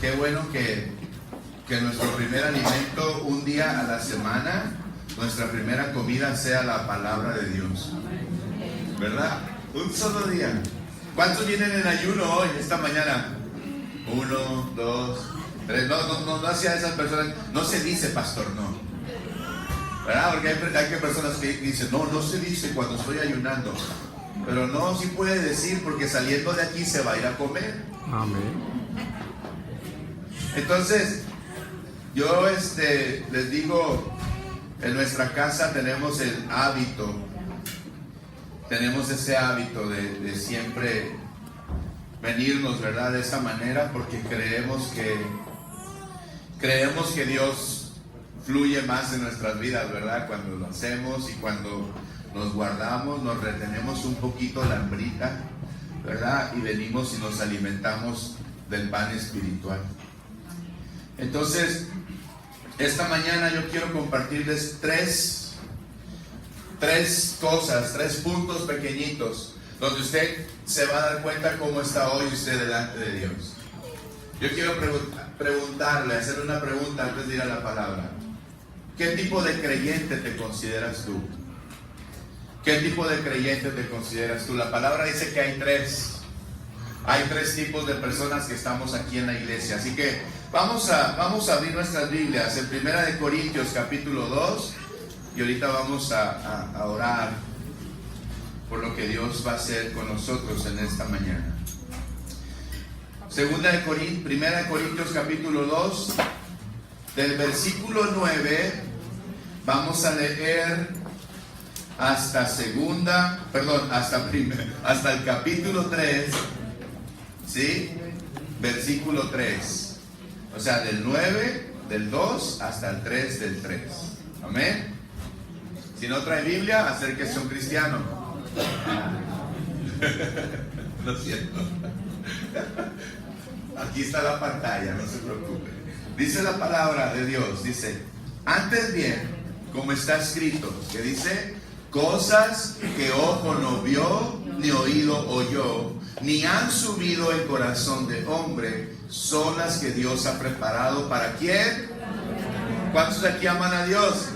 Qué bueno que nuestro primer alimento un día a la semana, nuestra primera comida sea la palabra de Dios. ¿Verdad? Un solo día. ¿Cuántos vienen en ayuno hoy, esta mañana? 1, 2, 3. No hacia esas personas. No se dice, pastor, no. ¿Verdad? Porque hay personas que dicen, no se dice cuando estoy ayunando. Pero no, sí puede decir, porque saliendo de aquí se va a ir a comer. Amén. Entonces, yo les digo, en nuestra casa tenemos el hábito, tenemos ese hábito de siempre venirnos, ¿verdad? De esa manera, porque creemos que Dios fluye más en nuestras vidas, ¿verdad? Cuando lo hacemos y cuando nos guardamos, nos retenemos un poquito la hambrita, ¿verdad? Y venimos y nos alimentamos del pan espiritual. Entonces, esta mañana yo quiero compartirles tres cosas, 3 puntos pequeñitos, donde usted se va a dar cuenta cómo está hoy usted delante de Dios. Yo quiero preguntarle, hacerle una pregunta antes de ir a la palabra. ¿Qué tipo de creyente te consideras tú? ¿Qué tipo de creyente te consideras tú? La palabra dice que hay 3. Hay 3 tipos de personas que estamos aquí en la iglesia. Así que vamos a abrir nuestras Biblias en 1 Corintios capítulo 2. Y ahorita vamos a orar por lo que Dios va a hacer con nosotros en esta mañana. 1 Corintios capítulo 2, del versículo 9, vamos a leer hasta el capítulo 3, ¿sí? Versículo 3. O sea, del 9, del 2 hasta el 3 del 3. Amén. Si no trae Biblia, acérquese a un cristiano. Lo siento. Aquí está la pantalla, no se preocupe. Dice la palabra de Dios, dice, antes bien, como está escrito, que dice, cosas que ojo no vio, ni oído oyó, ni han subido el corazón de hombre, son las que Dios ha preparado. ¿Para quién? ¿Cuántos de aquí aman a Dios?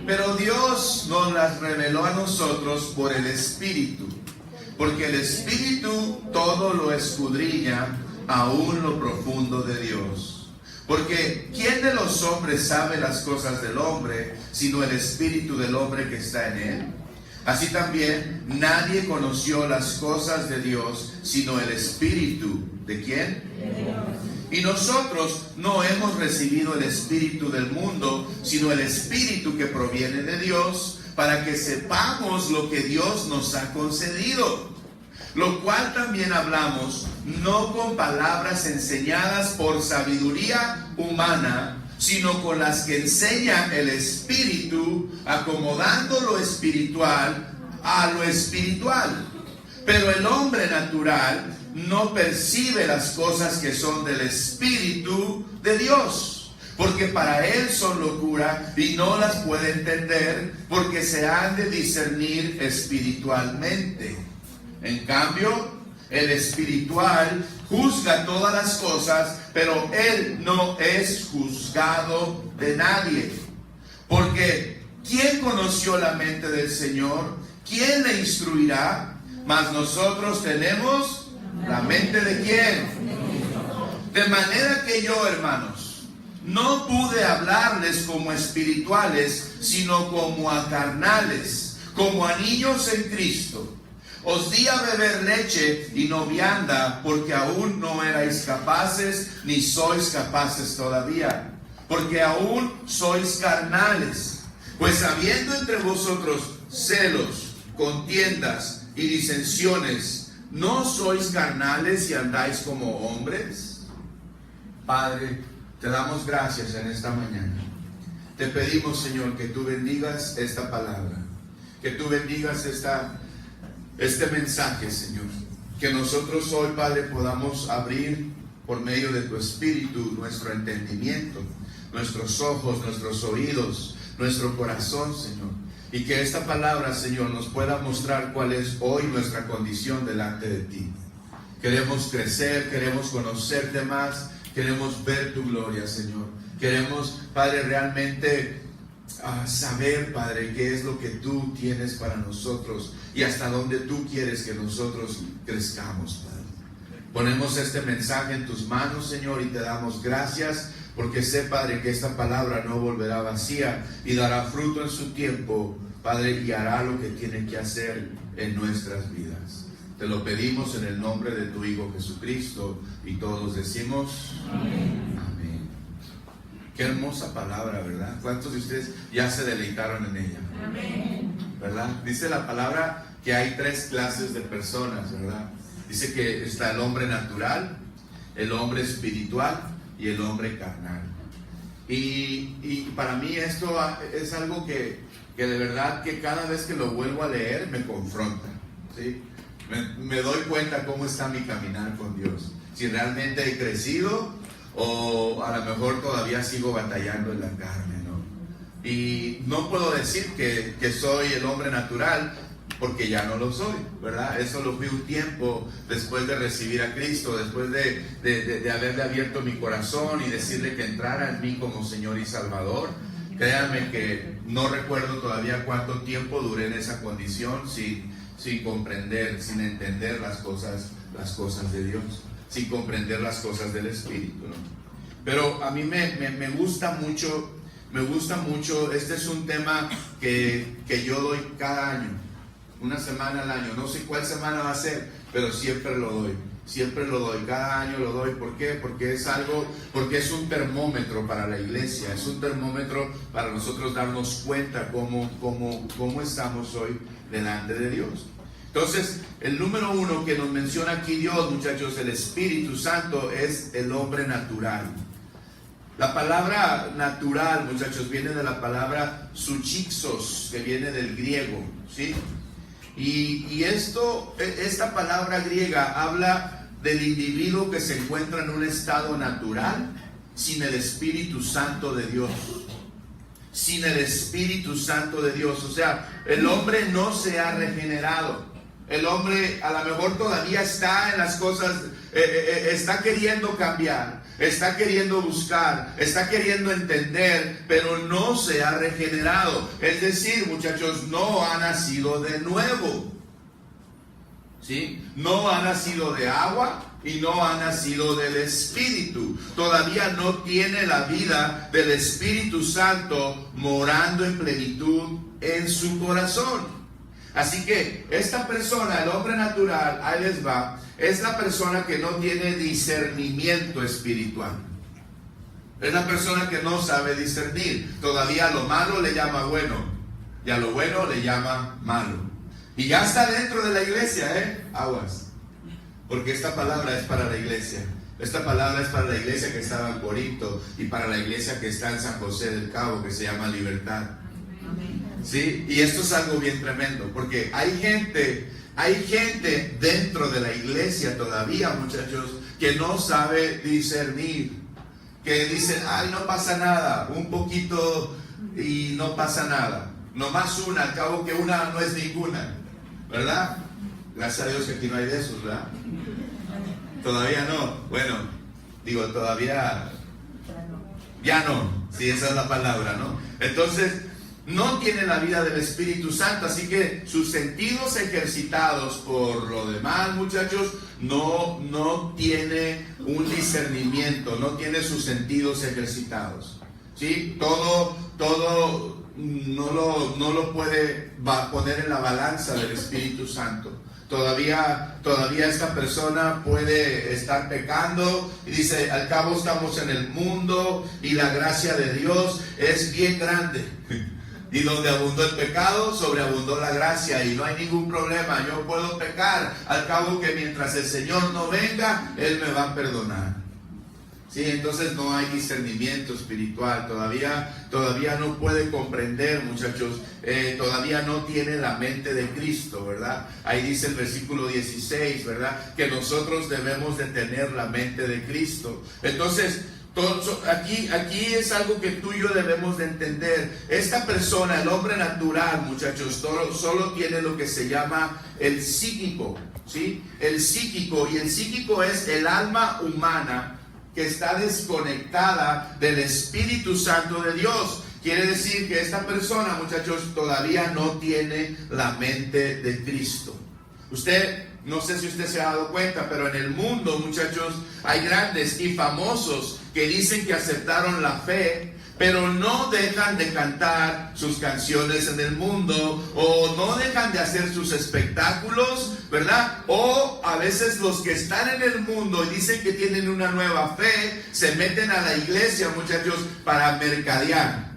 Pero Dios nos las reveló a nosotros por el Espíritu, porque el Espíritu todo lo escudriña, aún lo profundo de Dios. Porque ¿quién de los hombres sabe las cosas del hombre, sino el Espíritu del hombre que está en él? Así también nadie conoció las cosas de Dios, sino el Espíritu. ¿De quién? De Dios. Y nosotros no hemos recibido el espíritu del mundo, sino el Espíritu que proviene de Dios, para que sepamos lo que Dios nos ha concedido. Lo cual también hablamos, no con palabras enseñadas por sabiduría humana, sino con las que enseña el Espíritu, acomodando lo espiritual a lo espiritual. Pero el hombre natural no percibe las cosas que son del Espíritu de Dios, porque para él son locura y no las puede entender, porque se han de discernir espiritualmente. En cambio, el espiritual juzga todas las cosas, pero él no es juzgado de nadie. Porque ¿quién conoció la mente del Señor? ¿Quién le instruirá? Mas nosotros tenemos ¿la mente de quién? De manera que yo, hermanos, no pude hablarles como espirituales, sino como a carnales, como a niños en Cristo. Os di a beber leche y no vianda, porque aún no erais capaces, ni sois capaces todavía, porque aún sois carnales. Pues habiendo entre vosotros celos, contiendas y disensiones, ¿no sois carnales y andáis como hombres? Padre, te damos gracias en esta mañana. Te pedimos, Señor, que tú bendigas esta palabra, que tú bendigas este mensaje, Señor. Que nosotros hoy, Padre, podamos abrir por medio de tu Espíritu nuestro entendimiento, nuestros ojos, nuestros oídos, nuestro corazón, Señor. Y que esta palabra, Señor, nos pueda mostrar cuál es hoy nuestra condición delante de ti. Queremos crecer, queremos conocerte más, Queremos ver tu gloria, Señor. Queremos, Padre, realmente saber, Padre, qué es lo que tú tienes para nosotros y hasta dónde tú quieres que nosotros crezcamos, Padre. Ponemos este mensaje en tus manos, Señor, y te damos gracias porque sé, Padre, que esta palabra no volverá vacía y dará fruto en su tiempo, Padre, y hará lo que tiene que hacer en nuestras vidas. Te lo pedimos en el nombre de tu Hijo Jesucristo y todos decimos amén. Amén. Qué hermosa palabra, ¿verdad? ¿Cuántos de ustedes ya se deleitaron en ella? Amén. ¿Verdad? Dice la palabra que hay 3 clases de personas, ¿verdad? Dice que está el hombre natural, el hombre espiritual y el hombre carnal. Y para mí esto es algo que de verdad que cada vez que lo vuelvo a leer me confronta, ¿sí? Me doy cuenta cómo está mi caminar con Dios. Si realmente he crecido o a lo mejor todavía sigo batallando en la carne, ¿no? Y no puedo decir que soy el hombre natural porque ya no lo soy, ¿verdad? Eso lo fui un tiempo después de recibir a Cristo, después de haberle abierto mi corazón y decirle que entrara en mí como Señor y Salvador. Créanme que no recuerdo todavía cuánto tiempo duré en esa condición sin comprender, sin entender las cosas de Dios, sin comprender las cosas del Espíritu, ¿no? Pero a mí me gusta mucho, este es un tema que yo doy cada año, una semana al año, no sé cuál semana va a ser, pero siempre lo doy, cada año lo doy. ¿Por qué? Porque es un termómetro para la iglesia, es un termómetro para nosotros darnos cuenta cómo estamos hoy delante de Dios. Entonces, el número 1 que nos menciona aquí Dios, muchachos, el Espíritu Santo, es el hombre natural. La palabra natural, muchachos, viene de la palabra suchixos, que viene del griego, ¿sí? Y esta palabra griega habla del individuo que se encuentra en un estado natural sin el Espíritu Santo de Dios. Sin el Espíritu Santo de Dios. O sea, el hombre no se ha regenerado. El hombre a lo mejor todavía está en las cosas, está queriendo cambiar, está queriendo buscar, está queriendo entender, pero no se ha regenerado. Es decir, muchachos, no ha nacido de nuevo, ¿sí? No ha nacido de agua y no ha nacido del Espíritu. Todavía no tiene la vida del Espíritu Santo morando en plenitud en su corazón. Así que esta persona, el hombre natural, ahí les va, es la persona que no tiene discernimiento espiritual. Es la persona que no sabe discernir. Todavía a lo malo le llama bueno y a lo bueno le llama malo. Y ya está dentro de la iglesia, aguas. Porque esta palabra es para la iglesia. Esta palabra es para la iglesia que estaba en Corinto y para la iglesia que está en San José del Cabo, que se llama Libertad. ¿Sí? Y esto es algo bien tremendo, porque hay gente dentro de la iglesia todavía, muchachos, que no sabe discernir, que dicen, ay, no pasa nada, un poquito y no pasa nada, nomás una, al cabo que una no es ninguna, ¿verdad? Gracias a Dios que aquí no hay de esos, ¿verdad? Todavía no, bueno, digo, todavía ya no, si esa es la palabra, ¿no? Entonces, no tiene la vida del Espíritu Santo, así que sus sentidos ejercitados por lo demás, muchachos, no tiene un discernimiento, no tiene sus sentidos ejercitados, ¿sí? Todo no lo puede poner en la balanza del Espíritu Santo. Todavía esta persona puede estar pecando y dice, al cabo estamos en el mundo y la gracia de Dios es bien grande. Y donde abundó el pecado, sobreabundó la gracia y no hay ningún problema. Yo puedo pecar, al cabo que mientras el Señor no venga, Él me va a perdonar. Sí, entonces no hay discernimiento espiritual, todavía no puede comprender, muchachos, todavía no tiene la mente de Cristo, ¿verdad? Ahí dice el versículo 16, ¿verdad? Que nosotros debemos de tener la mente de Cristo. Entonces, aquí es algo que tú y yo debemos de entender. Esta persona, el hombre natural, muchachos, solo tiene lo que se llama el psíquico, ¿sí? El psíquico, y el psíquico es el alma humana que está desconectada del Espíritu Santo de Dios. Quiere decir que esta persona, muchachos, todavía no tiene la mente de Cristo. Usted, no sé si usted se ha dado cuenta, pero en el mundo, muchachos, hay grandes y famosos que dicen que aceptaron la fe, pero no dejan de cantar sus canciones en el mundo, o no dejan de hacer sus espectáculos, ¿verdad? O a veces los que están en el mundo y dicen que tienen una nueva fe, se meten a la iglesia, muchachos, para mercadear,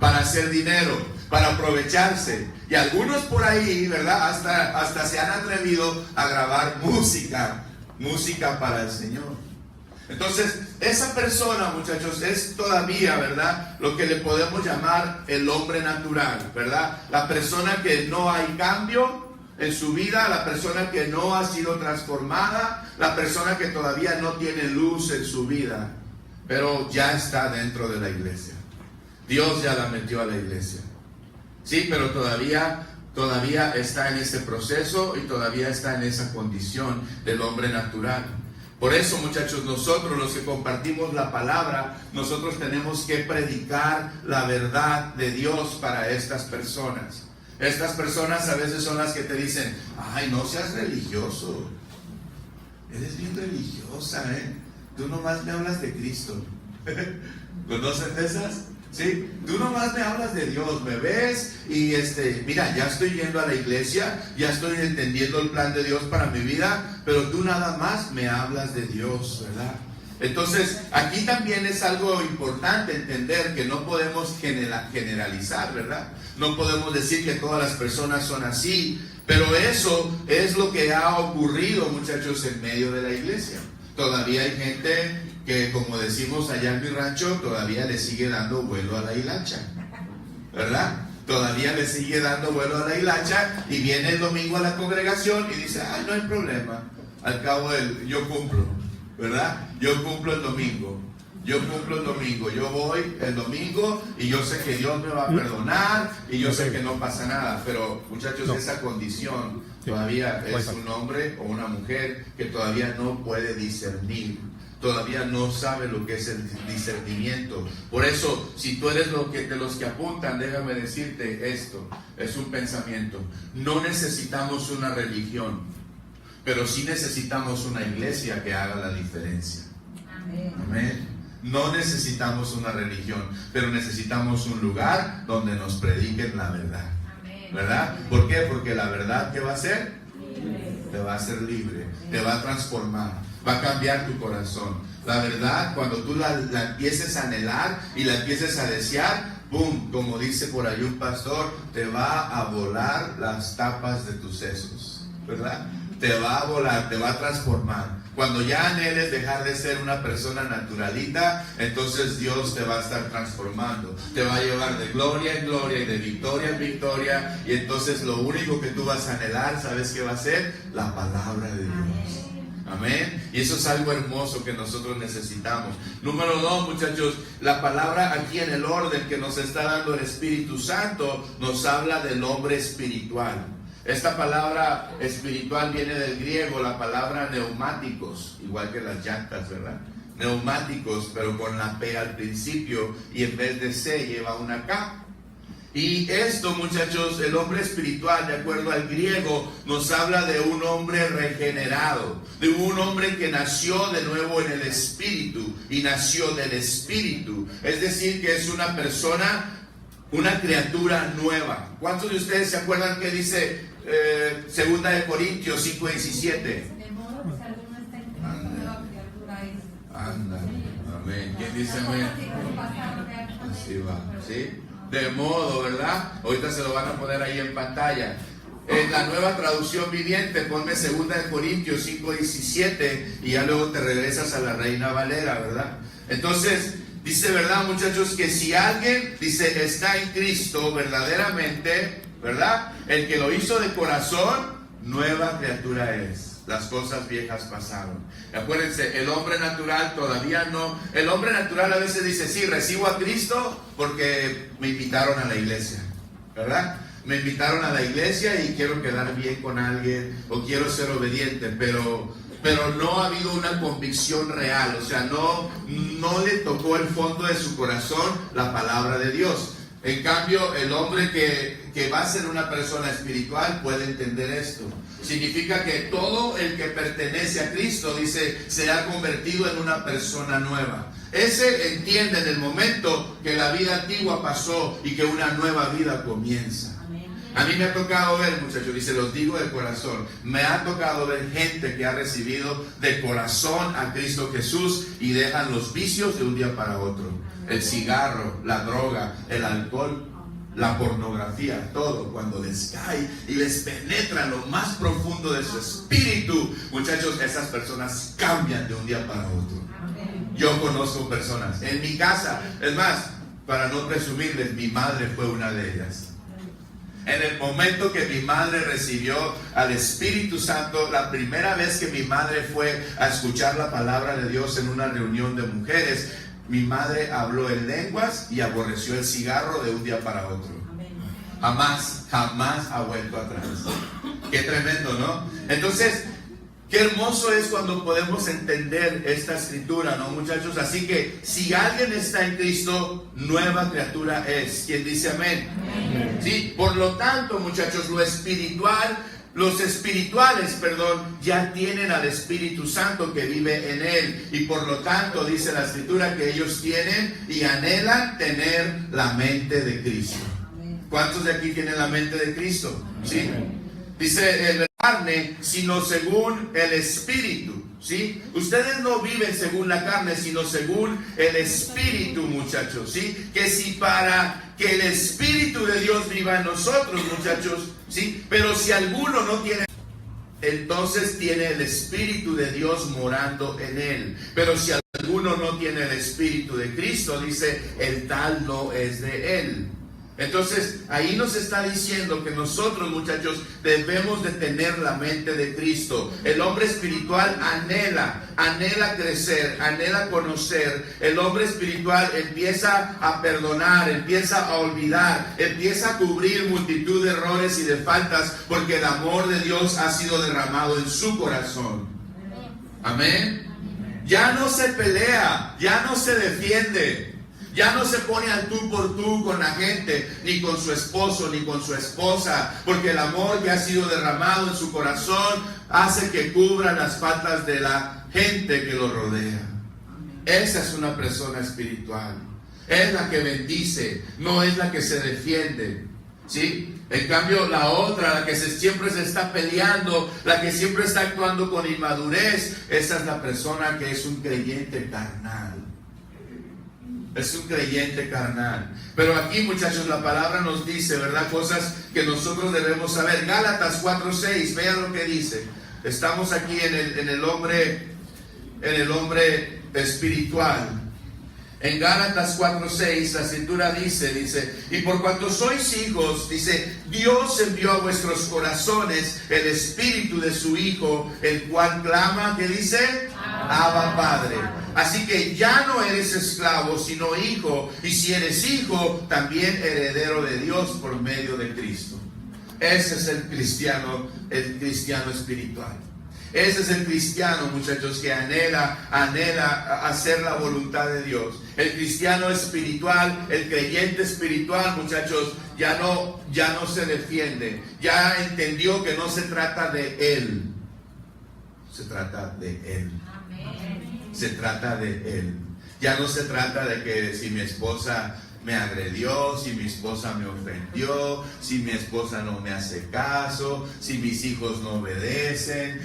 para hacer dinero, para aprovecharse. Y algunos por ahí, ¿verdad? Hasta se han atrevido a grabar música para el Señor. Entonces, esa persona, muchachos, es todavía, ¿verdad?, lo que le podemos llamar el hombre natural, ¿verdad? La persona que no hay cambio en su vida, la persona que no ha sido transformada, la persona que todavía no tiene luz en su vida, pero ya está dentro de la iglesia. Dios ya la metió a la iglesia. Sí, pero todavía está en ese proceso y todavía está en esa condición del hombre natural. Por eso, muchachos, nosotros los que compartimos la palabra, nosotros tenemos que predicar la verdad de Dios para estas personas. Estas personas a veces son las que te dicen: ay, no seas religioso, eres bien religiosa, tú nomás me hablas de Cristo. ¿Conocen esas? ¿Sí? Tú nomás me hablas de Dios, me ves y mira, ya estoy yendo a la iglesia, ya estoy entendiendo el plan de Dios para mi vida, pero tú nada más me hablas de Dios, ¿verdad? Entonces, aquí también es algo importante entender que no podemos generalizar, ¿verdad? No podemos decir que todas las personas son así, pero eso es lo que ha ocurrido, muchachos, en medio de la iglesia. Todavía hay gente que, como decimos allá en mi rancho, todavía le sigue dando vuelo a la hilacha, ¿verdad? Todavía le sigue dando vuelo a la hilacha y viene el domingo a la congregación y dice: ay, no hay problema, al cabo yo cumplo, ¿verdad? Yo cumplo el domingo, yo voy el domingo y yo sé que Dios me va a perdonar y yo sé que no pasa nada. Pero, muchachos, esa condición todavía es un hombre o una mujer que todavía no puede discernir, todavía no sabe lo que es el discernimiento. Por eso, si tú eres de los que apuntan, déjame decirte esto, es un pensamiento. No necesitamos una religión, pero sí necesitamos una iglesia que haga la diferencia. Amén. Amén. No necesitamos una religión, pero necesitamos un lugar donde nos prediquen la verdad. Amén. ¿Verdad? ¿Por qué? Porque la verdad, ¿qué va a hacer? Libre. Te va a hacer libre, te va a transformar, va a cambiar tu corazón. La verdad, cuando tú la empieces a anhelar y la empieces a desear, ¡pum!, como dice por ahí un pastor, te va a volar las tapas de tus sesos, ¿verdad? Te va a volar, te va a transformar. Cuando ya anheles dejar de ser una persona naturalita, entonces Dios te va a estar transformando. Te va a llevar de gloria en gloria y de victoria en victoria. Y entonces lo único que tú vas a anhelar, ¿sabes qué va a ser? La palabra de Dios. Amén. Y eso es algo hermoso que nosotros necesitamos. Número 2, muchachos, la palabra aquí en el orden que nos está dando el Espíritu Santo nos habla del hombre espiritual. Esta palabra espiritual viene del griego, la palabra neumáticos, igual que las llantas, ¿verdad? Neumáticos, pero con la P al principio y en vez de C lleva una K. Y esto, muchachos, el hombre espiritual, de acuerdo al griego, nos habla de un hombre regenerado, de un hombre que nació de nuevo en el Espíritu y nació del Espíritu. Es decir, que es una persona, una criatura nueva. ¿Cuántos de ustedes se acuerdan que dice Segunda de Corintios 5:17? De modo que si alguno está en Cristo, nueva criatura es. Anda, amén. ¿Quién dice amén? Así va, ¿sí? De modo, ¿verdad? Ahorita se lo van a poner ahí en pantalla. En la Nueva Traducción Viviente, ponme 2 Corintios 5:17 y ya luego te regresas a la Reina Valera, ¿verdad? Entonces, dice, ¿verdad, muchachos? Que si alguien, dice, está en Cristo verdaderamente, ¿verdad? El que lo hizo de corazón, nueva criatura es. Las cosas viejas pasaron. Acuérdense, el hombre natural todavía no. El hombre natural a veces dice: sí, recibo a Cristo porque me invitaron a la iglesia, ¿verdad? Me invitaron a la iglesia y quiero quedar bien con alguien o quiero ser obediente, pero pero no ha habido una convicción real, o sea, no le tocó el fondo de su corazón la palabra de Dios. En cambio, el hombre que va a ser una persona espiritual puede entender esto. Significa que todo el que pertenece a Cristo, dice, se ha convertido en una persona nueva. Ese entiende en el momento que la vida antigua pasó y que una nueva vida comienza. A mí me ha tocado ver, muchachos, y se los digo de corazón, me ha tocado ver gente que ha recibido de corazón a Cristo Jesús y dejan los vicios de un día para otro. El cigarro, la droga, el alcohol, la pornografía, todo, cuando les cae y les penetra lo más profundo de su espíritu, muchachos, esas personas cambian de un día para otro. Yo conozco personas en mi casa, es más, para no presumirles, mi madre fue una de ellas. En el momento que mi madre recibió al Espíritu Santo, la primera vez que mi madre fue a escuchar la palabra de Dios en una reunión de mujeres, mi madre habló en lenguas y aborreció el cigarro de un día para otro. Jamás ha vuelto atrás. Qué tremendo, ¿no? Entonces, qué hermoso es cuando podemos entender esta escritura, ¿no, muchachos? Así que si alguien está en Cristo, nueva criatura es. ¿Quién dice amén? Amén. Sí, por lo tanto, muchachos, los espirituales, ya tienen al Espíritu Santo que vive en él. Y por lo tanto, dice la escritura que ellos tienen y anhelan tener la mente de Cristo. ¿Cuántos de aquí tienen la mente de Cristo? ¿Sí? Dice el carne, sino según el Espíritu. ¿Sí? Ustedes no viven según la carne, sino según el Espíritu, muchachos. ¿Sí? Que si para que el Espíritu de Dios viva en nosotros, muchachos, ¿sí? Pero si alguno no tiene, entonces tiene el Espíritu de Dios morando en él. Pero si alguno no tiene el Espíritu de Cristo, dice, el tal no es de él. Entonces, ahí nos está diciendo que nosotros, muchachos, debemos de tener la mente de Cristo. El hombre espiritual anhela crecer, anhela conocer. El hombre espiritual empieza a perdonar, empieza a olvidar, empieza a cubrir multitud de errores y de faltas, porque el amor de Dios ha sido derramado en su corazón. Amén. Ya no se pelea, ya no se defiende. Ya no se pone al tú por tú con la gente, ni con su esposo, ni con su esposa, porque el amor que ha sido derramado en su corazón hace que cubra las faltas de la gente que lo rodea. Esa es una persona espiritual. Es la que bendice, no es la que se defiende. ¿Sí? En cambio, la otra, la que siempre se está peleando, la que siempre está actuando con inmadurez, esa es la persona que es un creyente carnal. Es un creyente carnal. Pero aquí, muchachos, la palabra nos dice, ¿verdad? Cosas que nosotros debemos saber. Gálatas 4:6, vean lo que dice. Estamos aquí en el hombre espiritual. En Gálatas 4:6 la escritura dice, y por cuanto sois hijos, dice, Dios envió a vuestros corazones el espíritu de su Hijo, el cual clama, ¿qué dice? Abba Padre. Así que ya no eres esclavo, sino hijo, y si eres hijo, también heredero de Dios por medio de Cristo. Ese es el cristiano espiritual. Ese es el cristiano, muchachos, que anhela hacer la voluntad de Dios. El cristiano espiritual, el creyente espiritual, muchachos, ya no se defiende. Ya entendió que no se trata de él. Se trata de él. Se trata de él. Ya no se trata de que si mi esposa me agredió, si mi esposa me ofendió, si mi esposa no me hace caso, si mis hijos no obedecen,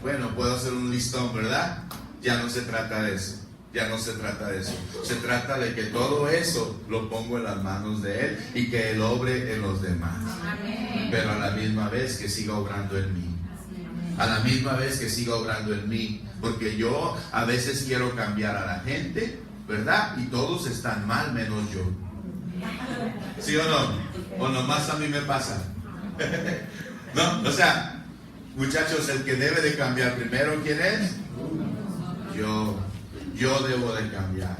bueno, puedo hacer un listón, ¿verdad? Ya no se trata de eso. Ya no se trata de eso. Se trata de que todo eso lo pongo en las manos de Él y que Él obre en los demás. Amén. Pero a la misma vez que siga obrando en mí. A la misma vez que siga obrando en mí. Porque yo a veces quiero cambiar a la gente, ¿verdad? Y todos están mal menos yo. ¿Sí o no? O nomás a mí me pasa. No, o sea, muchachos, el que debe de cambiar primero, ¿quién es? Yo debo de cambiar.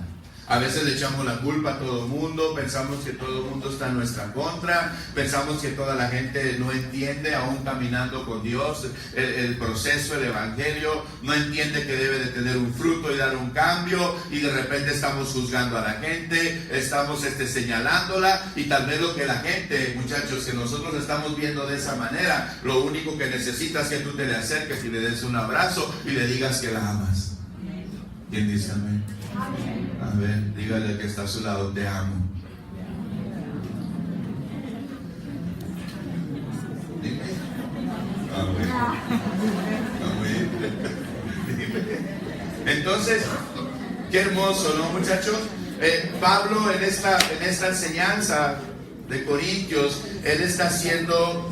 A veces le echamos la culpa a todo el mundo, pensamos que todo el mundo está en nuestra contra, pensamos que toda la gente no entiende, aún caminando con Dios, el proceso, el evangelio, no entiende que debe de tener un fruto y dar un cambio, y de repente estamos juzgando a la gente, estamos señalándola, y tal vez lo que la gente, muchachos, que nosotros estamos viendo de esa manera, lo único que necesitas es que tú te le acerques y le des un abrazo y le digas que la amas. ¿Quién dice amén? A ver, dígale al que está a su lado, te amo. Dime. Amén. Amén. Dime. Entonces, qué hermoso, ¿no, muchachos? Pablo en esta enseñanza de Corintios, él está haciendo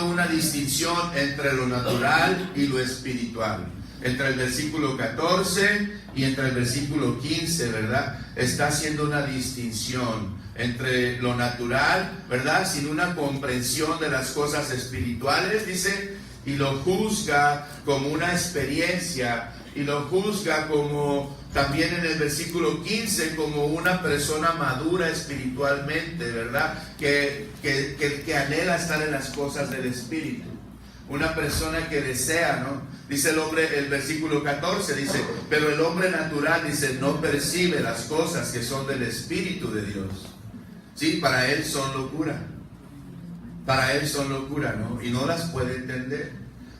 una distinción entre lo natural y lo espiritual. Entre el versículo 14 y entre el versículo 15, ¿verdad? Está haciendo una distinción entre lo natural, ¿verdad? Sin una comprensión de las cosas espirituales, dice, y lo juzga como una experiencia, y lo juzga como, también en el versículo 15, como una persona madura espiritualmente, ¿verdad? Que anhela estar en las cosas del Espíritu. Una persona que desea, ¿no? Dice el versículo 14, dice, pero el hombre natural, dice, no percibe las cosas que son del Espíritu de Dios. Sí, para él son locura. Para él son locura, ¿no? Y no las puede entender,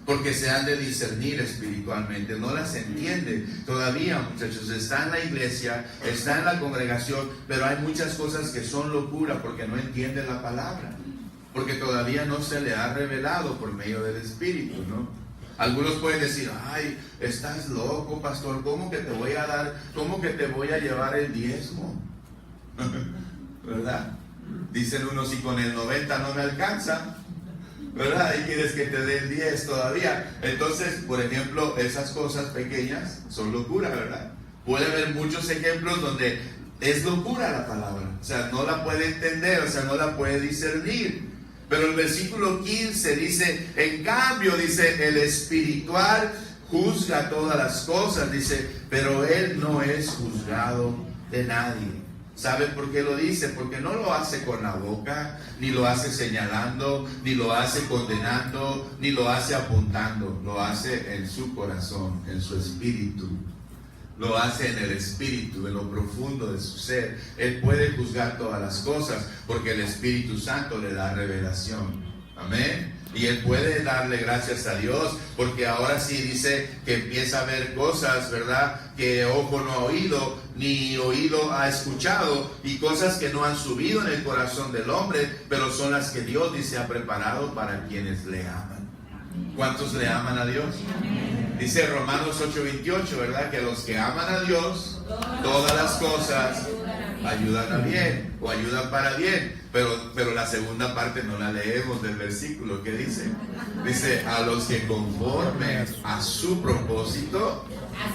porque se han de discernir espiritualmente. No las entiende todavía, muchachos. Está en la iglesia, está en la congregación, pero hay muchas cosas que son locura porque no entiende la palabra, porque todavía no se le ha revelado por medio del Espíritu, ¿no? Algunos pueden decir, ay, estás loco, pastor, ¿cómo que te voy a dar, cómo que te voy a llevar el diezmo? ¿Verdad? Dicen unos, si con el 90 no me alcanza, ¿verdad? Y quieres que te dé el 10 todavía. Entonces, por ejemplo, esas cosas pequeñas son locura, ¿verdad? Puede haber muchos ejemplos donde es locura la palabra, o sea, no la puede entender, o sea, no la puede discernir. Pero el versículo 15 dice, en cambio, dice, el espiritual juzga todas las cosas, dice, pero él no es juzgado de nadie. ¿Saben por qué lo dice? Porque no lo hace con la boca, ni lo hace señalando, ni lo hace condenando, ni lo hace apuntando. Lo hace en su corazón, en su espíritu. Lo hace en el espíritu, en lo profundo de su ser. Él puede juzgar todas las cosas porque el Espíritu Santo le da revelación. Amén. Y él puede darle gracias a Dios porque ahora sí dice que empieza a ver cosas, ¿verdad? Que ojo no ha oído, ni oído ha escuchado, y cosas que no han subido en el corazón del hombre, pero son las que Dios dice ha preparado para quienes le aman. ¿Cuántos le aman a Dios? Dice Romanos 8:28, ¿verdad? Que los que aman a Dios, todas las cosas ayudan a bien, o ayudan para bien. Pero la segunda parte no la leemos del versículo. ¿Qué dice? Dice, a los que conforme a su propósito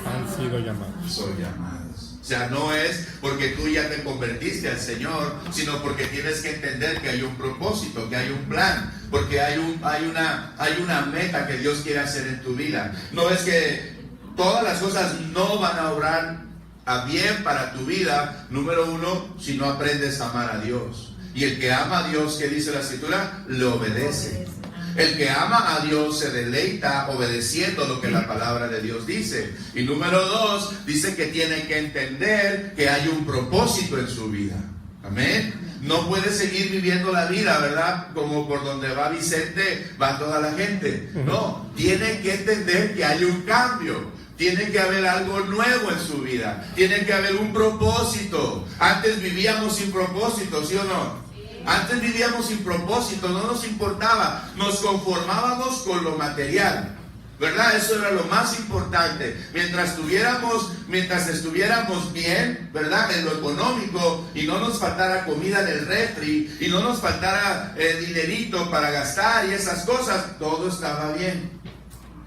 han sido llamados. Son llamados. O sea, no es porque tú ya te convertiste al Señor, sino porque tienes que entender que hay un propósito, que hay un plan, porque hay una meta que Dios quiere hacer en tu vida. No es que todas las cosas no van a obrar a bien para tu vida, número uno, si no aprendes a amar a Dios. Y el que ama a Dios, ¿qué dice la Escritura? Le obedece. El que ama a Dios se deleita obedeciendo lo que la palabra de Dios dice. Y número dos, dice que tiene que entender que hay un propósito en su vida. Amén. No puede seguir viviendo la vida, ¿verdad? Como por donde va Vicente, va toda la gente. No, tiene que entender que hay un cambio. Tiene que haber algo nuevo en su vida. Tiene que haber un propósito. Antes vivíamos sin propósito, ¿sí o no? Antes vivíamos sin propósito, no nos importaba. Nos conformábamos con lo material, ¿verdad? Eso era lo más importante. Mientras estuviéramos bien, ¿verdad? En lo económico, y no nos faltara comida en el refri, y no nos faltara dinerito para gastar y esas cosas, todo estaba bien.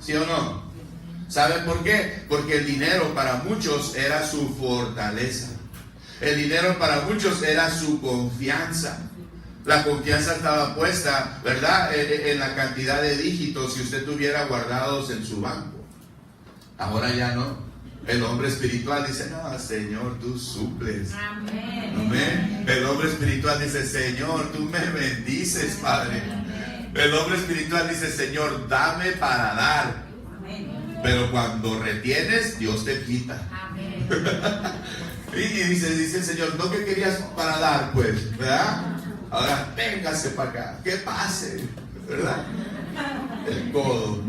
¿Sí o no? ¿Saben por qué? Porque el dinero para muchos era su fortaleza. El dinero para muchos era su confianza. La confianza estaba puesta, ¿verdad?, en la cantidad de dígitos que usted tuviera guardados en su banco. Ahora ya no. El hombre espiritual dice, no, Señor, tú suples. Amén. Amén. El hombre espiritual dice, Señor, tú me bendices, Padre. El hombre espiritual dice, Señor, dame para dar. Amén. Pero cuando retienes, Dios te quita. Amén. Y dice el Señor, no que querías para dar, pues, ¿verdad? Ahora véngase para acá, que pase, ¿verdad? El codo.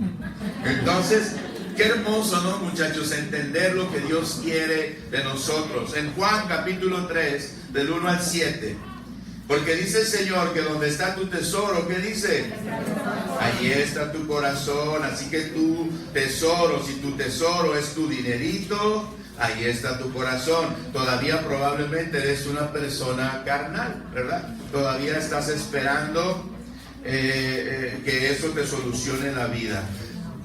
Entonces, qué hermoso, ¿no, muchachos? Entender lo que Dios quiere de nosotros. En Juan capítulo 3, del 1 al 7. Porque dice el Señor que donde está tu tesoro, ¿qué dice? Allí está tu corazón. Así que tu tesoro, si tu tesoro es tu dinerito, ahí está tu corazón. Todavía probablemente eres una persona carnal, ¿verdad? Todavía estás esperando que eso te solucione la vida.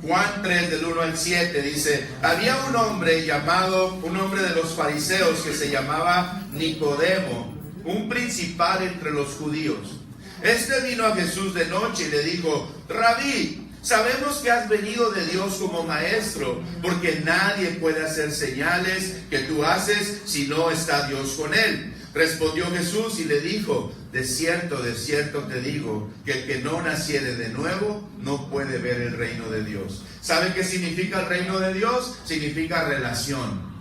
Juan 3 del 1 al 7 dice, había un hombre de los fariseos que se llamaba Nicodemo, un principal entre los judíos. Este vino a Jesús de noche y le dijo, Rabí, sabemos que has venido de Dios como maestro, porque nadie puede hacer señales que tú haces si no está Dios con él. Respondió Jesús y le dijo, de cierto te digo, que el que no naciere de nuevo no puede ver el reino de Dios. ¿Sabe qué significa el reino de Dios? Significa relación.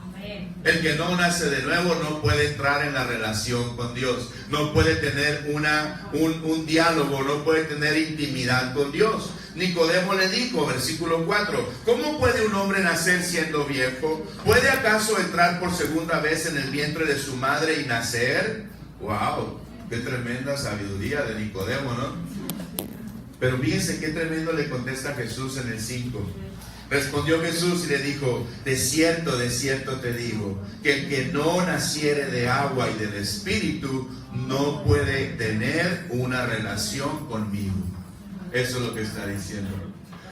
El que no nace de nuevo no puede entrar en la relación con Dios, no puede tener un diálogo, no puede tener intimidad con Dios. Nicodemo le dijo, versículo 4, ¿cómo puede un hombre nacer siendo viejo? ¿Puede acaso entrar por segunda vez en el vientre de su madre y nacer? ¡Wow! ¡Qué tremenda sabiduría de Nicodemo!, ¿no? Pero fíjense qué tremendo le contesta Jesús en el 5. Respondió Jesús y le dijo, de cierto te digo, que el que no naciere de agua y del Espíritu no puede tener una relación conmigo. Eso es lo que está diciendo.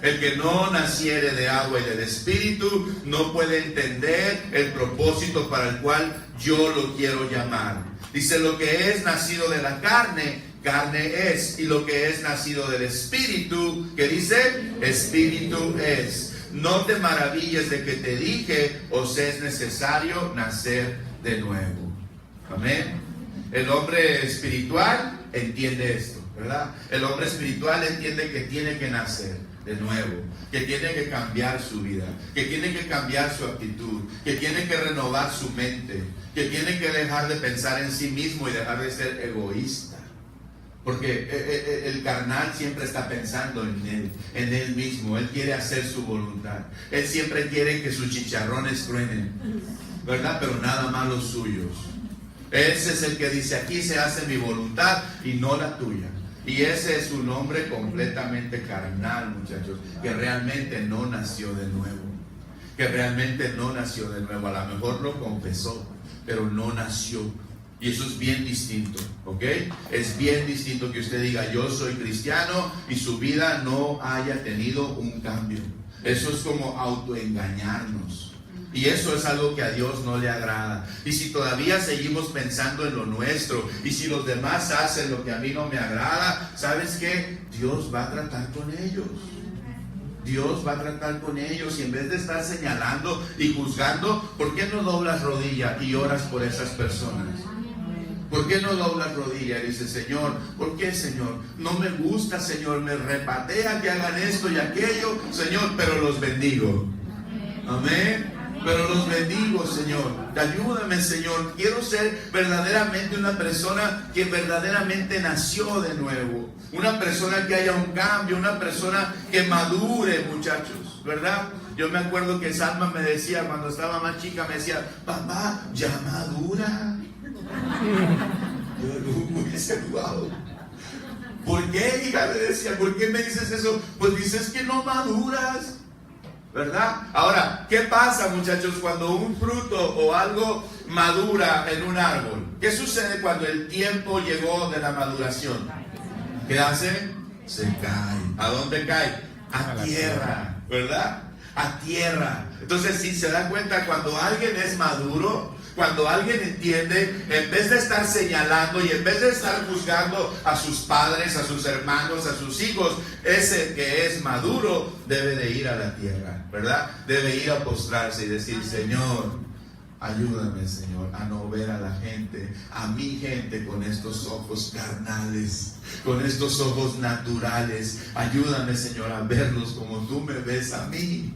El que no naciere de agua y del Espíritu no puede entender el propósito para el cual yo lo quiero llamar. Dice, lo que es nacido de la carne, carne es. Y lo que es nacido del Espíritu, ¿qué dice? Espíritu es. No te maravilles de que te dije, os es necesario nacer de nuevo. Amén. El hombre espiritual entiende esto, ¿verdad? El hombre espiritual entiende que tiene que nacer de nuevo, que tiene que cambiar su vida, que tiene que cambiar su actitud, que tiene que renovar su mente, que tiene que dejar de pensar en sí mismo y dejar de ser egoísta. Porque el carnal siempre está pensando en él mismo. Él quiere hacer su voluntad. Él siempre quiere que sus chicharrones truenen, ¿verdad? Pero nada más los suyos. Ese es el que dice, aquí se hace mi voluntad y no la tuya. Y ese es un hombre completamente carnal, muchachos, que realmente no nació de nuevo. Que realmente no nació de nuevo. A lo mejor lo confesó, pero no nació. Y eso es bien distinto, ¿ok? Es bien distinto que usted diga, yo soy cristiano, y su vida no haya tenido un cambio. Eso es como autoengañarnos. Y eso es algo que a Dios no le agrada. Y si todavía seguimos pensando en lo nuestro, y si los demás hacen lo que a mí no me agrada, ¿sabes qué? Dios va a tratar con ellos. Dios va a tratar con ellos, y en vez de estar señalando y juzgando, ¿por qué no doblas rodilla y oras por esas personas? ¿Por qué no doblas rodilla y dices, Señor, ¿por qué, Señor? No me gusta, Señor, me repatea que hagan esto y aquello, Señor, pero los bendigo. Amén. Pero los bendigo, Señor. Ayúdame, Señor. Quiero ser verdaderamente una persona que verdaderamente nació de nuevo. Una persona que haya un cambio, una persona que madure, muchachos, ¿verdad? Yo me acuerdo que Salma me decía, cuando estaba más chica, me decía, papá, ya madura. Yo decía, wow. ¿Por qué, hija? Me decía, ¿por qué me dices eso? Pues dices que no maduras, ¿verdad? Ahora, ¿qué pasa, muchachos, cuando un fruto o algo madura en un árbol? ¿Qué sucede cuando el tiempo llegó de la maduración? ¿Qué hace? Se cae. ¿A dónde cae? A tierra, ¿verdad? a tierra. Entonces, si se da cuenta, cuando alguien es maduro, cuando alguien entiende, en vez de estar señalando y en vez de estar juzgando a sus padres, a sus hermanos, a sus hijos, ese que es maduro debe de ir a la tierra, ¿verdad? Debe ir a postrarse y decir, Señor, ayúdame, Señor, a no ver a la gente, a mi gente, con estos ojos carnales, con estos ojos naturales. Ayúdame, Señor, a verlos como tú me ves a mí.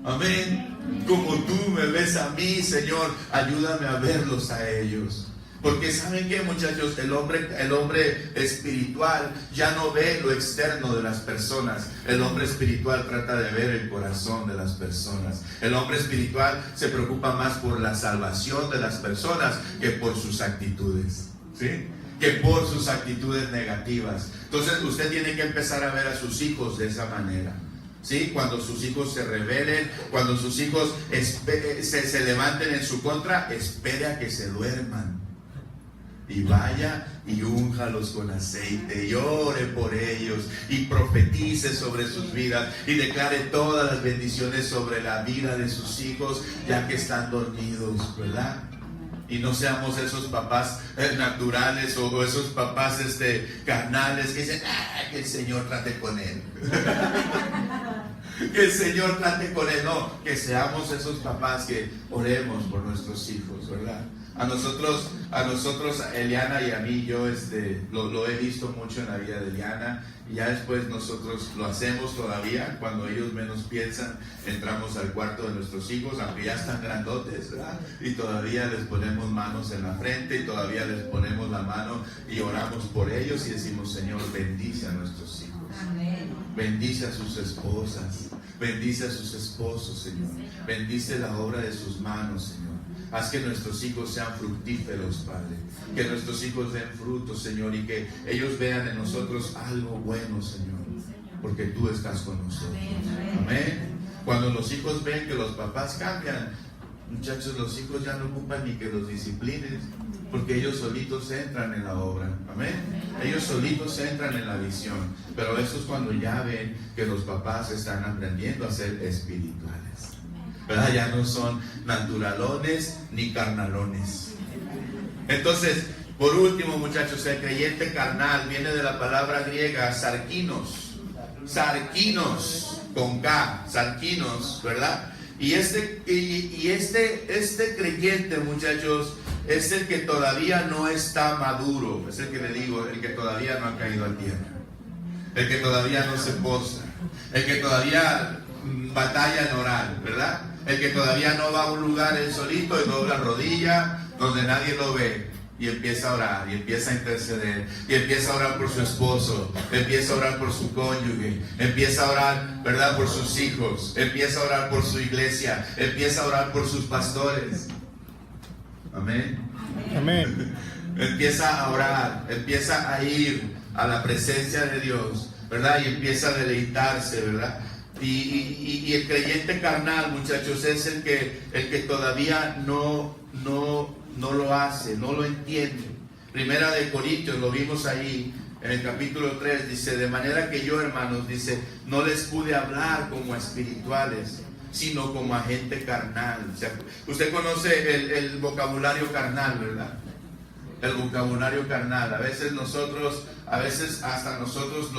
Amén. Como tú me ves a mí, Señor, ayúdame a verlos a ellos. Porque ¿saben qué, muchachos? El hombre espiritual ya no ve lo externo de las personas. El hombre espiritual trata de ver el corazón de las personas. El hombre espiritual se preocupa más por la salvación de las personas que por sus actitudes, ¿sí? Que por sus actitudes negativas. Entonces usted tiene que empezar a ver a sus hijos de esa manera. ¿Sí? Cuando sus hijos se rebelen, cuando sus hijos se levanten en su contra, espere a que se duerman. Y vaya y únjalos con aceite, y ore por ellos, y profetice sobre sus vidas, y declare todas las bendiciones sobre la vida de sus hijos, ya que están dormidos, ¿verdad? Y no seamos esos papás naturales o esos papás carnales que dicen, que el Señor trate con él. Que el Señor trate con él. No, que seamos esos papás que oremos por nuestros hijos, ¿verdad? A nosotros, Eliana y a mí, yo lo he visto mucho en la vida de Eliana, y ya después nosotros lo hacemos todavía. Cuando ellos menos piensan, entramos al cuarto de nuestros hijos, aunque ya están grandotes, ¿verdad? Y todavía les ponemos manos en la frente, y todavía les ponemos la mano y oramos por ellos y decimos, Señor, bendice a nuestros hijos. Bendice a sus esposas, bendice a sus esposos, Señor. Bendice la obra de sus manos, Señor. Haz que nuestros hijos sean fructíferos, Padre. Que nuestros hijos den frutos, Señor, y que ellos vean en nosotros algo bueno, Señor, porque tú estás con nosotros. Amén. Cuando los hijos ven que los papás cambian, muchachos, los hijos ya no ocupan ni que los disciplines, porque ellos solitos entran en la obra. Amén. Ellos solitos entran en la visión. Pero eso es cuando ya ven que los papás están aprendiendo a ser espirituales, ¿verdad? Ya no son naturalones ni carnalones. Entonces, por último, muchachos, el creyente carnal viene de la palabra griega sarkinos, con K, sarkinos, ¿verdad? Y este creyente, muchachos, es el que todavía no está maduro. Es el que le digo, el que todavía no ha caído a tierra, el que todavía no se postra, el que todavía batalla en orar, ¿verdad? El que todavía no va a un lugar él solito y dobla rodilla donde nadie lo ve y empieza a orar, y empieza a interceder, y empieza a orar por su esposo, empieza a orar por su cónyuge, empieza a orar, ¿verdad?, por sus hijos, empieza a orar por su iglesia, empieza a orar por sus pastores. Amén. Amén. Empieza a orar, empieza a ir a la presencia de Dios, ¿verdad? Y empieza a deleitarse, ¿verdad? Y el creyente carnal, muchachos, es el que todavía no lo hace, no lo entiende. Primera de Corintios, lo vimos ahí en el capítulo 3, dice, de manera que yo, hermanos, dice, no les pude hablar como a espirituales, sino como a gente carnal. O sea, usted conoce el vocabulario carnal, ¿verdad? El vocabulario carnal. A veces hasta nosotros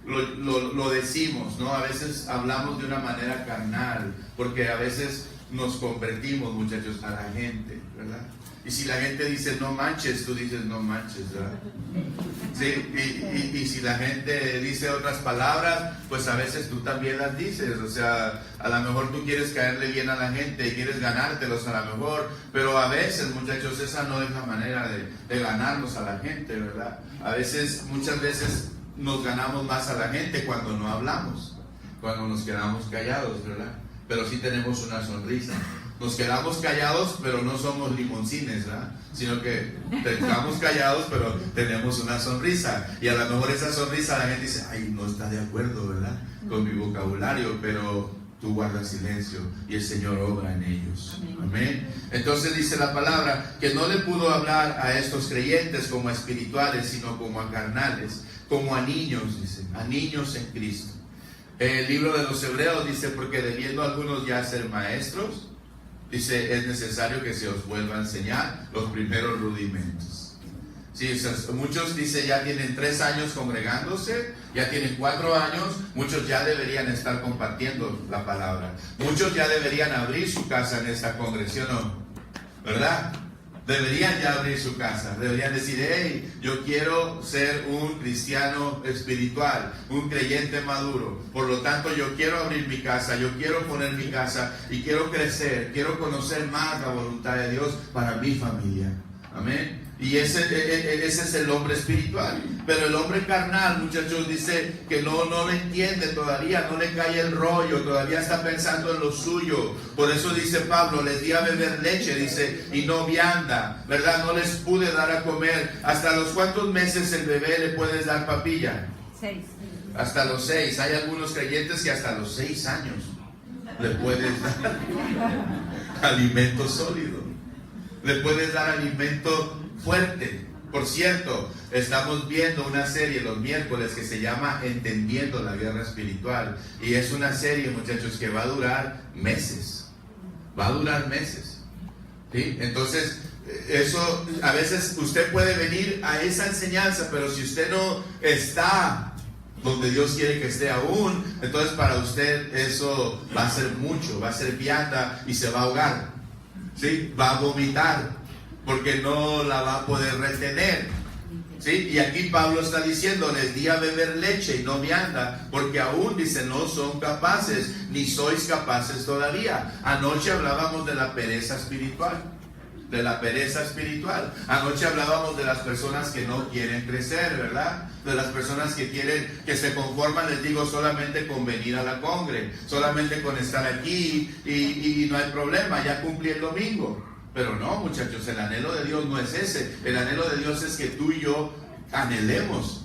lo decimos, ¿no? A veces hablamos de una manera carnal, porque a veces nos convertimos, muchachos, a la gente, ¿verdad? Y si la gente dice no manches, tú dices no manches, ¿verdad? Sí, y si la gente dice otras palabras, pues a veces tú también las dices. O sea, a lo mejor tú quieres caerle bien a la gente y quieres ganártelos a lo mejor, pero a veces, muchachos, esa no es la manera de ganarnos a la gente, ¿verdad? Muchas veces nos ganamos más a la gente cuando no hablamos, cuando nos quedamos callados, ¿verdad? Pero sí tenemos una sonrisa. Nos quedamos callados, pero no somos limoncines, ¿verdad? Sino que estamos callados, pero tenemos una sonrisa. Y a lo mejor esa sonrisa la gente dice, ay, no está de acuerdo, ¿verdad?, con mi vocabulario, pero tú guardas silencio y el Señor obra en ellos. Amén. Entonces dice la palabra que no le pudo hablar a estos creyentes como a espirituales, sino como a carnales, como a niños, dice, a niños en Cristo. El libro de los Hebreos dice, porque debiendo algunos ya ser maestros, dice, es necesario que se os vuelva a enseñar los primeros rudimentos. Sí, muchos, dice, ya tienen 3 años congregándose, ya tienen 4 años, muchos ya deberían estar compartiendo la palabra. Muchos ya deberían abrir su casa en esta congregación, ¿no? ¿Verdad? Deberían ya abrir su casa, deberían decir, hey, yo quiero ser un cristiano espiritual, un creyente maduro, por lo tanto yo quiero abrir mi casa, yo quiero poner mi casa y quiero crecer, quiero conocer más la voluntad de Dios para mi familia. Amén. Y ese es el hombre espiritual. Pero el hombre carnal, muchachos, dice que no lo entiende todavía, no le cae el rollo, todavía está pensando en lo suyo. Por eso dice Pablo, les di a beber leche, dice, y no vianda, ¿verdad? No les pude dar a comer. ¿Hasta los cuántos meses el bebé le puedes dar papilla? 6. Hasta los 6. Hay algunos creyentes que hasta los 6 años le puedes dar alimento sólido. Le puedes dar alimento fuerte. Por cierto, estamos viendo una serie los miércoles que se llama Entendiendo la Guerra Espiritual. Y es una serie, muchachos, que va a durar meses. Va a durar meses. ¿Sí? Entonces, eso, a veces usted puede venir a esa enseñanza, pero si usted no está donde Dios quiere que esté aún, entonces para usted eso va a ser mucho, va a ser vianda y se va a ahogar. ¿Sí? Va a vomitar porque no la va a poder retener. ¿Sí? Y aquí Pablo está diciendo, les di a beber leche y no vianda, porque aún, dice, no son capaces, ni sois capaces todavía. Anoche hablábamos de la pereza espiritual. De la pereza espiritual. Anoche hablábamos de las personas que no quieren crecer, ¿verdad? De las personas que quieren, que se conforman, les digo, solamente con venir a la congre, solamente con estar aquí y no hay problema, ya cumplí el domingo. Pero no, muchachos, el anhelo de Dios no es ese. El anhelo de Dios es que tú y yo anhelemos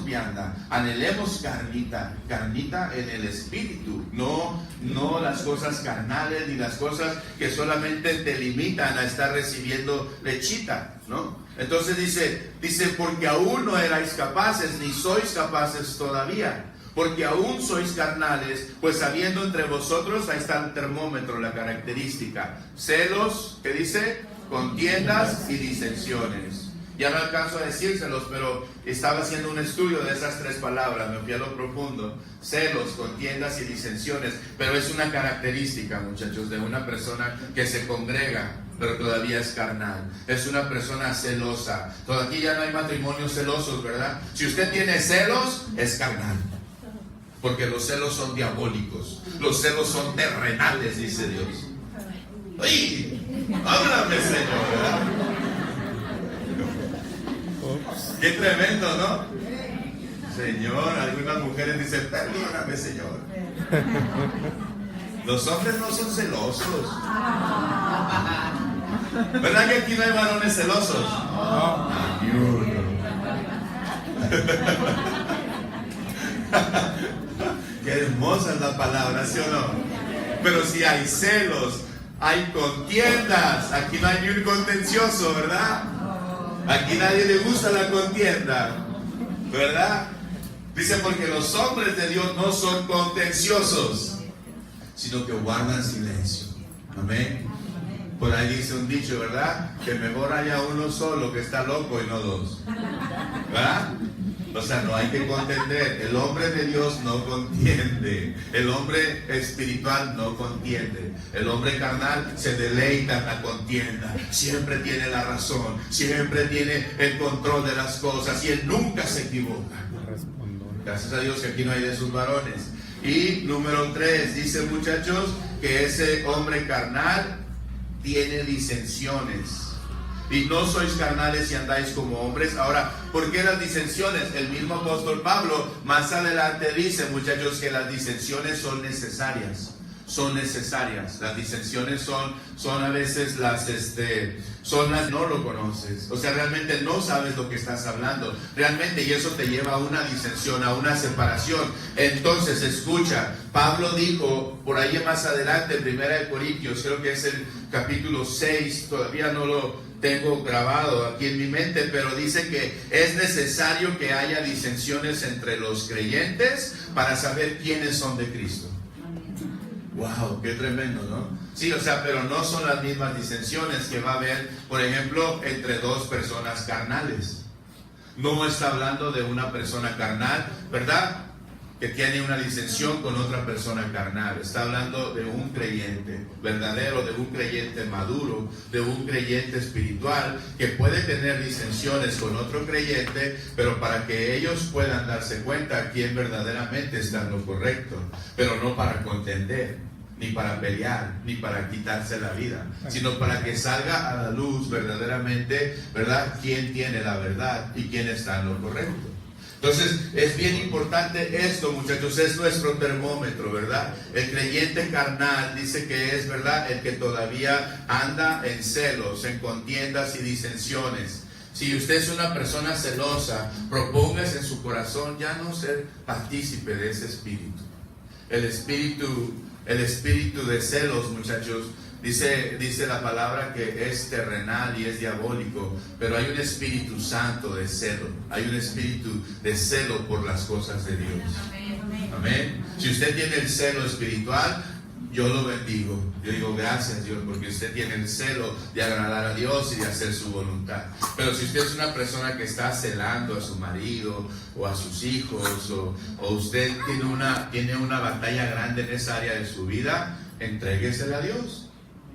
vianda, anhelemos carnita en el espíritu, no las cosas carnales ni las cosas que solamente te limitan a estar recibiendo lechita, ¿no? Entonces dice, porque aún no erais capaces, ni sois capaces todavía, porque aún sois carnales, pues habiendo entre vosotros, ahí está el termómetro, la característica, celos, ¿qué dice? Contiendas y disensiones. Ya no alcanzo a decírselos, pero estaba haciendo un estudio de esas 3 palabras, me fui a lo profundo. Celos, contiendas y disensiones. Pero es una característica, muchachos, de una persona que se congrega, pero todavía es carnal. Es una persona celosa. Aquí ya no hay matrimonios celosos, ¿verdad? Si usted tiene celos, es carnal. Porque los celos son diabólicos. Los celos son terrenales, dice Dios. ¡Ay! ¡Háblame, Señor! ¿Verdad? Qué tremendo, ¿no? Señor, algunas mujeres dicen, perdóname, Señor. Los hombres no son celosos. ¿Verdad que aquí no hay varones celosos? Ni uno. Qué hermosa es la palabra, ¿sí o no? Pero si hay celos, hay contiendas. Aquí no hay ni un contencioso, ¿verdad? Aquí nadie le gusta la contienda, ¿verdad? Dice, porque los hombres de Dios no son contenciosos, sino que guardan silencio. Amén. Por ahí dice un dicho, ¿verdad? Que mejor haya uno solo que está loco y no 2. ¿Verdad? O sea, no hay que contender. El hombre de Dios no contiende. El hombre espiritual no contiende. El hombre carnal se deleita en la contienda. Siempre tiene la razón. Siempre tiene el control de las cosas. Y él nunca se equivoca. Gracias a Dios que aquí no hay de esos varones. Y número 3, dice, muchachos, que ese hombre carnal tiene disensiones. Y no sois carnales y andáis como hombres. Ahora, ¿por qué las disensiones? El mismo apóstol Pablo más adelante dice, muchachos, que las disensiones son necesarias. son necesarias. Las disensiones son a veces son las no lo conoces. O sea, realmente no sabes lo que estás hablando. Realmente, y eso te lleva a una disensión, a una separación. Entonces, escucha, Pablo dijo, por ahí más adelante, en 1 Corintios, creo que es el capítulo 6, todavía no lo tengo grabado aquí en mi mente, pero dice que es necesario que haya disensiones entre los creyentes para saber quiénes son de Cristo. Wow, qué tremendo, ¿no? Sí, o sea, pero no son las mismas disensiones que va a haber, por ejemplo, entre dos personas carnales. No está hablando de una persona carnal, ¿verdad?, que tiene una disensión con otra persona carnal. Está hablando de un creyente verdadero, de un creyente maduro, de un creyente espiritual que puede tener disensiones con otro creyente, pero para que ellos puedan darse cuenta quién verdaderamente está en lo correcto, pero no para contender, ni para pelear, ni para quitarse la vida, sino para que salga a la luz verdaderamente, ¿verdad?, quién tiene la verdad y quién está en lo correcto. Entonces, es bien importante esto, muchachos, es nuestro termómetro, ¿verdad? El creyente carnal dice que es, ¿verdad?, el que todavía anda en celos, en contiendas y disensiones. Si usted es una persona celosa, propóngase en su corazón ya no ser partícipe de ese espíritu. El espíritu de celos, muchachos, dice la palabra que es terrenal y es diabólico, pero hay un Espíritu Santo de celo, hay un espíritu de celo por las cosas de Dios. Amén. Si usted tiene el celo espiritual, yo lo bendigo. Yo digo gracias, Dios, porque usted tiene el celo de agradar a Dios y de hacer su voluntad. Pero si usted es una persona que está celando a su marido o a sus hijos, o usted tiene una batalla grande en esa área de su vida, entréguesela a Dios.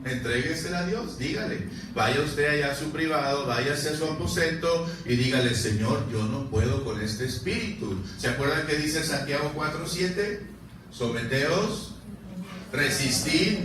Entréguesela a Dios, dígale, vaya usted allá a su privado, váyase a su aposento y dígale: Señor, yo no puedo con este espíritu. ¿Se acuerdan que dice Santiago 4:7? Someteos, resistid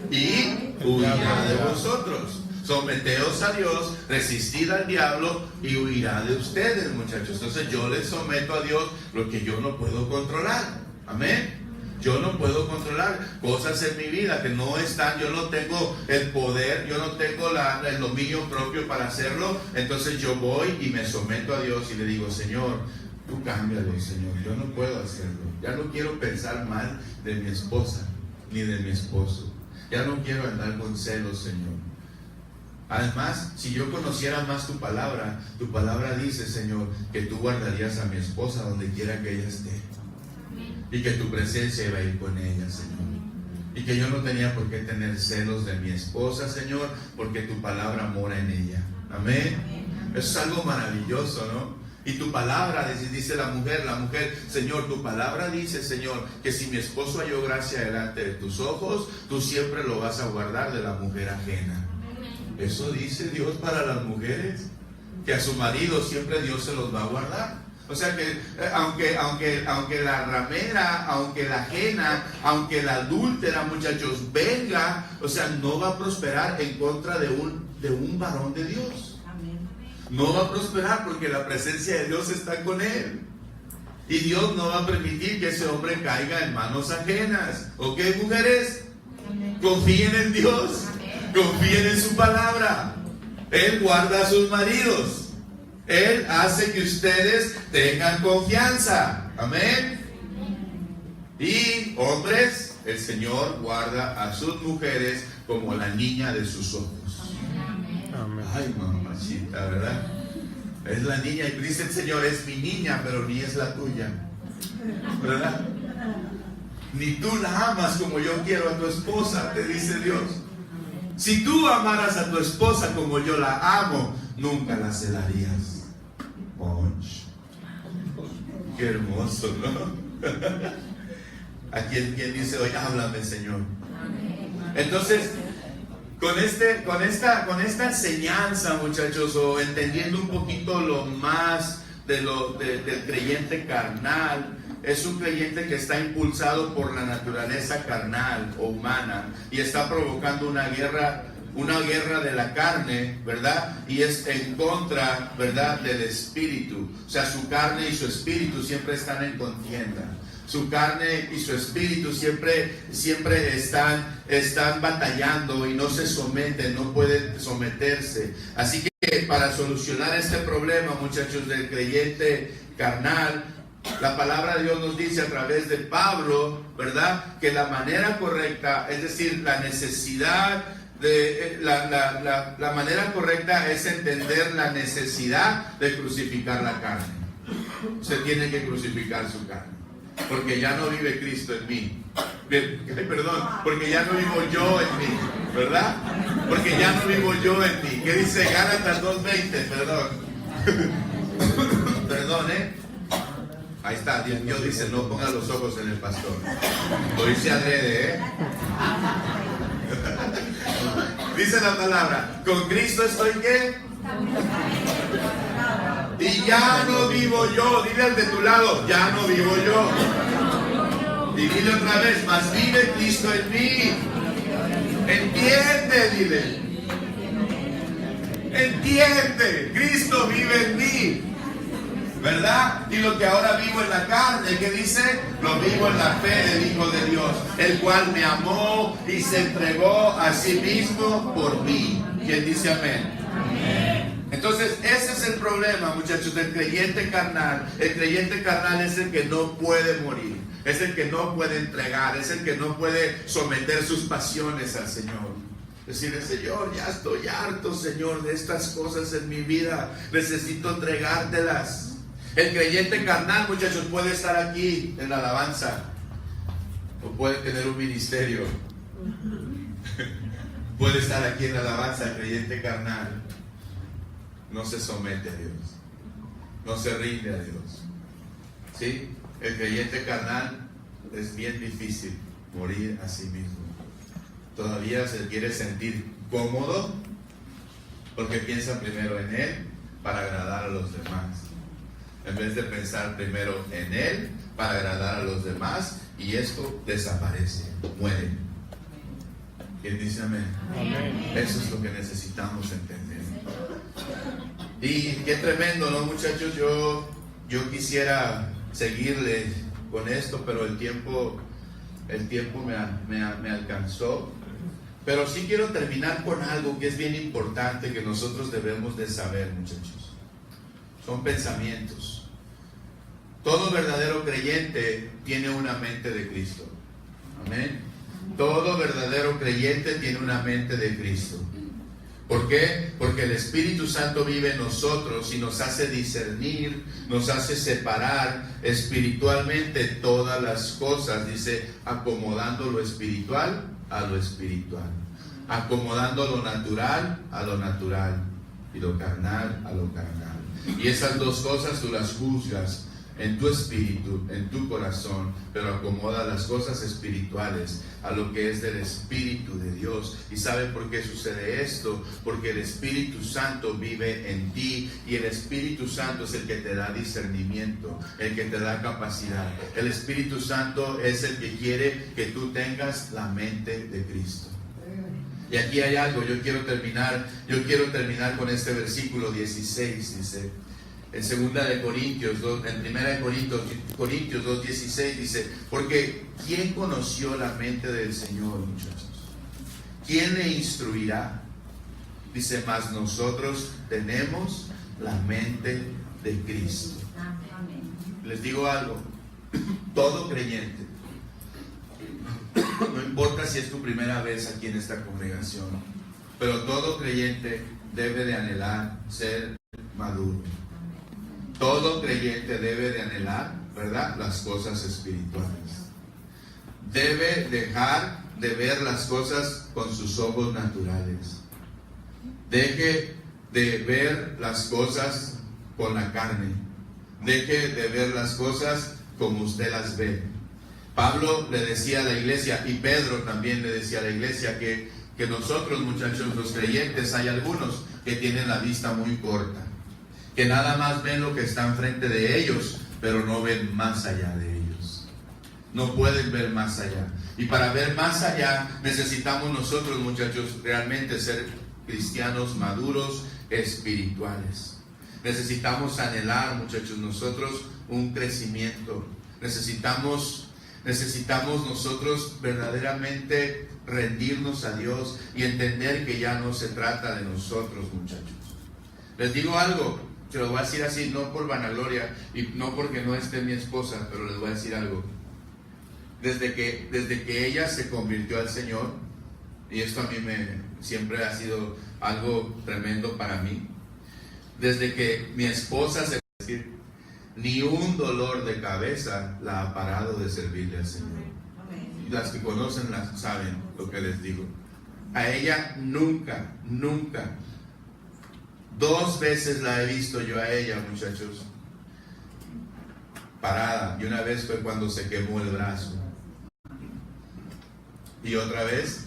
y huirá de vosotros. Someteos a Dios, resistid al diablo y huirá de ustedes, muchachos. Entonces yo les someto a Dios lo que yo no puedo controlar. Amén. Yo no puedo controlar cosas en mi vida que no están, yo no tengo el poder, yo no tengo el dominio propio para hacerlo. Entonces yo voy y me someto a Dios y le digo: Señor, tú cámbialo, Señor, yo no puedo hacerlo. Ya no quiero pensar mal de mi esposa ni de mi esposo. Ya no quiero andar con celos, Señor. Además, si yo conociera más tu palabra dice, Señor, que tú guardarías a mi esposa donde quiera que ella esté. Y que tu presencia iba a ir con ella, Señor. Y que yo no tenía por qué tener celos de mi esposa, Señor, porque tu palabra mora en ella. Amén. Eso es algo maravilloso, ¿no? Y tu palabra, dice la mujer, Señor, tu palabra dice, Señor, que si mi esposo halló gracia delante de tus ojos, tú siempre lo vas a guardar de la mujer ajena. Eso dice Dios para las mujeres, que a su marido siempre Dios se los va a guardar. O sea que aunque la ramera, aunque la ajena, aunque la adúltera, muchachos, venga, o sea, no va a prosperar en contra de un varón de Dios. No va a prosperar porque la presencia de Dios está con él. Y Dios no va a permitir que ese hombre caiga en manos ajenas. ¿Ok, mujeres? Confíen en Dios. Confíen en su palabra. Él guarda a sus maridos. Él hace que ustedes tengan confianza. Amén. Y hombres, el Señor guarda a sus mujeres como la niña de sus ojos. Amén. Ay, mamacita, ¿verdad? Es la niña, y dice el Señor: es mi niña, pero ni es la tuya, ¿verdad? Ni tú la amas como yo quiero a tu esposa, te dice Dios. Si tú amaras a tu esposa como yo la amo, nunca la celarías. Ponch. Qué hermoso, ¿no? ¿A quién dice hoy: háblame, Señor? Entonces, con esta enseñanza, muchachos, o entendiendo un poquito lo más del creyente carnal, es un creyente que está impulsado por la naturaleza carnal o humana y está provocando una guerra de la carne, ¿verdad? Y es en contra, ¿verdad?, del espíritu. O sea, su carne y su espíritu siempre están en contienda. O su carne y su espíritu siempre están batallando y no se someten, no pueden someterse. Así que para solucionar este problema, muchachos, del creyente carnal, la palabra de Dios nos dice a través de Pablo, ¿verdad?, que la manera correcta, es decir, la necesidad de la manera correcta es entender la necesidad de crucificar la carne. Se tiene que crucificar su carne, porque ya no vive Cristo en mí. Perdón, porque ya no vivo yo en mí, ¿verdad? Porque ya no vivo yo en mí. ¿Qué dice Gálatas 2:20? Perdón. Perdón, Ahí está, Dios dice, no ponga los ojos en el pastor. Lo dice adrede, Dice la palabra, con Cristo estoy, ¿qué? Y ya no vivo yo. Dile al de tu lado, ya no vivo yo. Y dile otra vez, mas vive Cristo en mí. Entiende, dile. Entiende, Cristo vive en mí, ¿verdad? Y lo que ahora vivo en la carne, ¿qué dice? Lo vivo en la fe del Hijo de Dios, el cual me amó y se entregó a sí mismo por mí. ¿Quién dice amén? Amén. Entonces, ese es el problema, muchachos, del creyente carnal. El creyente carnal es el que no puede morir, es el que no puede entregar, es el que no puede someter sus pasiones al Señor. Decirle, Señor, ya estoy harto, Señor, de estas cosas en mi vida, necesito entregártelas. El creyente carnal, muchachos, puede estar aquí en la alabanza, o puede tener un ministerio. Puede estar aquí en la alabanza. El creyente carnal no se somete a Dios, no se rinde a Dios. ¿Sí? El creyente carnal es bien difícil morir a sí mismo. Todavía se quiere sentir cómodo porque piensa primero en él para agradar a los demás, en vez de pensar primero en él para agradar a los demás, y esto desaparece, muere. ¿Quién dice amén? Amén. Eso es lo que necesitamos entender. Y qué tremendo, ¿no, muchachos? Yo quisiera seguirle con esto, pero el tiempo me alcanzó. Pero sí quiero terminar con algo que es bien importante, que nosotros debemos de saber, muchachos. Son pensamientos. Todo verdadero creyente tiene una mente de Cristo. Amén. Todo verdadero creyente tiene una mente de Cristo. ¿Por qué? Porque el Espíritu Santo vive en nosotros y nos hace discernir, nos hace separar espiritualmente todas las cosas. Dice, acomodando lo espiritual a lo espiritual, acomodando lo natural a lo natural y lo carnal a lo carnal. Y esas dos cosas tú las juzgas en tu espíritu, en tu corazón, pero acomoda las cosas espirituales a lo que es del Espíritu de Dios. ¿Y saben por qué sucede esto? Porque el Espíritu Santo vive en ti, y el Espíritu Santo es el que te da discernimiento, el que te da capacidad. El Espíritu Santo es el que quiere que tú tengas la mente de Cristo. Y aquí hay algo, yo quiero terminar con este versículo 16, dice, en 2 de Corintios 2, en 1 de Corintios 2:16 dice, porque ¿quién conoció la mente del Señor, muchachos? ¿Quién le instruirá? Dice, mas nosotros tenemos la mente de Cristo. Les digo algo, todo creyente, no importa si es tu primera vez aquí en esta congregación, pero todo creyente debe de anhelar ser maduro. Todo creyente debe de anhelar, ¿verdad?, las cosas espirituales. Debe dejar de ver las cosas con sus ojos naturales. Deje de ver las cosas con la carne. Deje de ver las cosas como usted las ve. Pablo le decía a la iglesia, y Pedro también le decía a la iglesia, que nosotros, muchachos, los creyentes, hay algunos que tienen la vista muy corta, que nada más ven lo que está enfrente de ellos, pero no ven más allá de ellos. No pueden ver más allá. Y para ver más allá necesitamos nosotros, muchachos, realmente ser cristianos maduros, espirituales. Necesitamos anhelar, muchachos, nosotros un crecimiento. Necesitamos nosotros verdaderamente rendirnos a Dios y entender que ya no se trata de nosotros, muchachos. Les digo algo, se lo voy a decir así, no por vanagloria y no porque no esté mi esposa, pero les voy a decir algo. Desde que ella se convirtió al Señor, y esto a mí siempre ha sido algo tremendo para mí, desde que mi esposa se decir, ni un dolor de cabeza la ha parado de servirle al Señor. Y las que conocen saben lo que les digo. A ella nunca 2 veces la he visto yo a ella, muchachos, parada. Y una vez fue cuando se quemó el brazo. Y otra vez,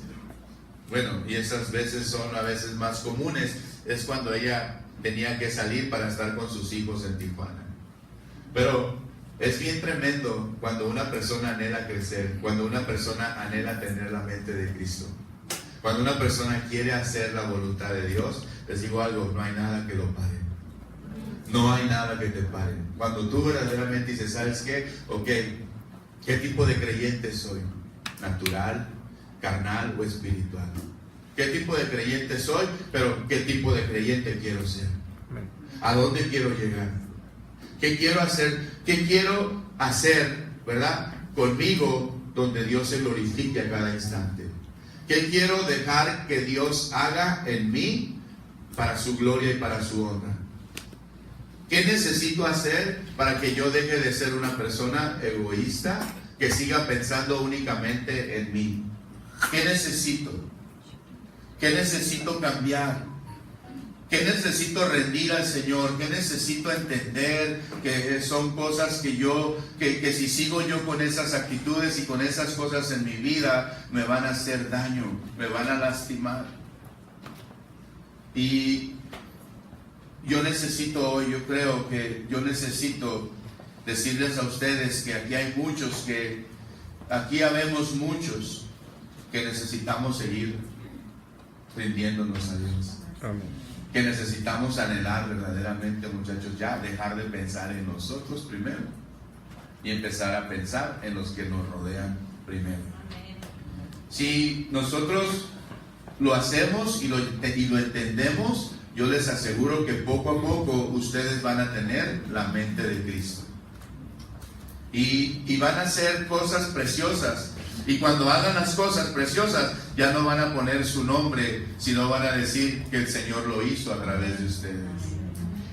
bueno, y esas veces son a veces más comunes, es cuando ella tenía que salir para estar con sus hijos en Tijuana. Pero es bien tremendo cuando una persona anhela crecer, cuando una persona anhela tener la mente de Cristo, cuando una persona quiere hacer la voluntad de Dios. Les digo algo, no hay nada que lo pare. No hay nada que te pare. Cuando tú verdaderamente dices, ¿sabes qué? Ok, ¿qué tipo de creyente soy? ¿Natural, carnal o espiritual? ¿Qué tipo de creyente soy? Pero ¿qué tipo de creyente quiero ser? ¿A dónde quiero llegar? ¿Qué quiero hacer? ¿Qué quiero hacer, verdad? Conmigo, donde Dios se glorifique a cada instante. ¿Qué quiero dejar que Dios haga en mí para su gloria y para su honra? ¿Qué necesito hacer para que yo deje de ser una persona egoísta que siga pensando únicamente en mí? ¿Qué necesito? ¿Qué necesito cambiar? ¿Qué necesito rendir al Señor? ¿Qué necesito entender? Que son cosas que si sigo yo con esas actitudes y con esas cosas en mi vida, me van a hacer daño, me van a lastimar. Y yo creo que yo necesito decirles a ustedes que aquí habemos muchos que necesitamos seguir rindiéndonos a Dios. Amén. Que necesitamos anhelar verdaderamente, muchachos, ya dejar de pensar en nosotros primero y empezar a pensar en los que nos rodean primero. Si nosotros lo hacemos y lo entendemos, yo les aseguro que poco a poco ustedes van a tener la mente de Cristo y van a hacer cosas preciosas. Y cuando hagan las cosas preciosas, ya no van a poner su nombre, sino van a decir que el Señor lo hizo a través de ustedes.